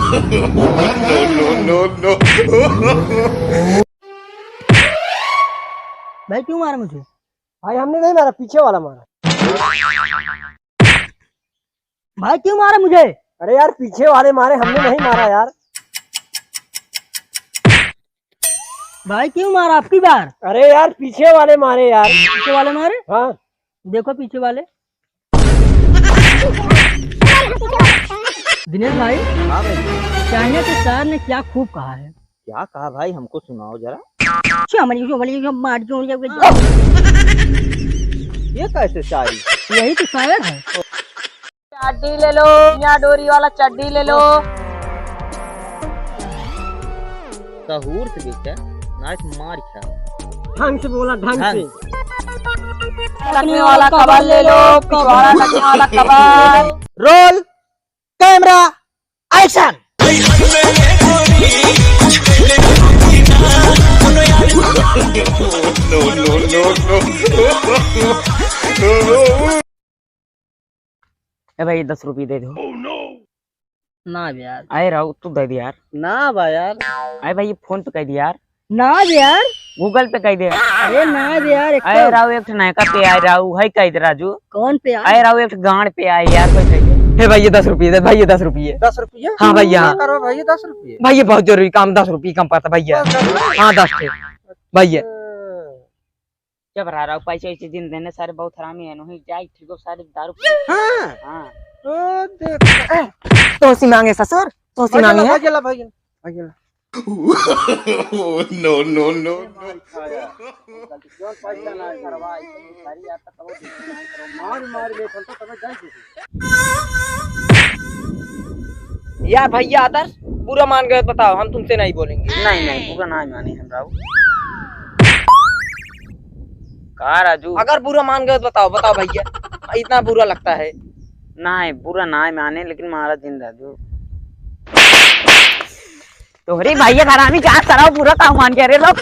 No. भाई क्यों मारा मुझे? भाई हमने नहीं मारा, पीछे वाला मारा। भाई क्यों मारा मुझे? अरे यार पीछे वाले मारे, हमने नहीं मारा यार। भाई क्यों मारा आपकी बार? अरे यार पीछे वाले मारे यार। पीछे वाले मारे? हाँ देखो पीछे वाले। दिनेश भाई, हाँ भाई, चाइना के सर ने क्या खूब कहा है? क्या कहा भाई, हमको सुनाओ जरा। ये कैसे शायरी? यही तो शायर है। चड्डी ले लो, यहाँ डोरी वाला चड्डी ले लो। सहूर से बेटा, नाच मार खा। ढंग से बोला, ढंग से। लगने वाला कबर ले लो, पिछवाड़ा लगने वाला कबर। Roll camera action. ए भाई 10 रुपये दे दो। ना यार, आए राव तू दे दे यार। ना भाई यार। आए भाई ये फोन पे कह दे यार, ना यार, गूगल पे कह दे। अरे ना यार, एक आए राव एक नायका पे आए राव है कह दे राजू। कौन पे आए राव एक गांड पे आए यार कोई कह दे। हे भाई ये 10 रुपये दे, भाई ये 10 रुपये। 10 रुपया? हाँ भैया, हाँ। करो भाई 10 रुपये। भाई ये बहुत जरूरी काम, 10 रुपये कम पड़ता भैया। हाँ 10 थे भैया। जब रहा रहा पैसे ऐसे दिन देने सारे बहुत हरामी है, नहीं जाए ठीक हो सारे दारू पी। हाँ हाँ ओ देख, तो सी मांगे ससुर, तो सी मांगे है। भाई भाई नो। यार भैया आदर्श बुरा मान गए बताओ, हम तुमसे नहीं बोलेंगे। नहीं नहीं बुरा नहीं माने हम राव। कहा राजू, अगर बुरा मान गए बताओ, बताओ भैया, इतना बुरा लगता है? नहीं बुरा नहीं माने, लेकिन मारा दिन राजू। तोहरी भैया हरामी क्या कराओ, बुरा काम मान के अरे लोग।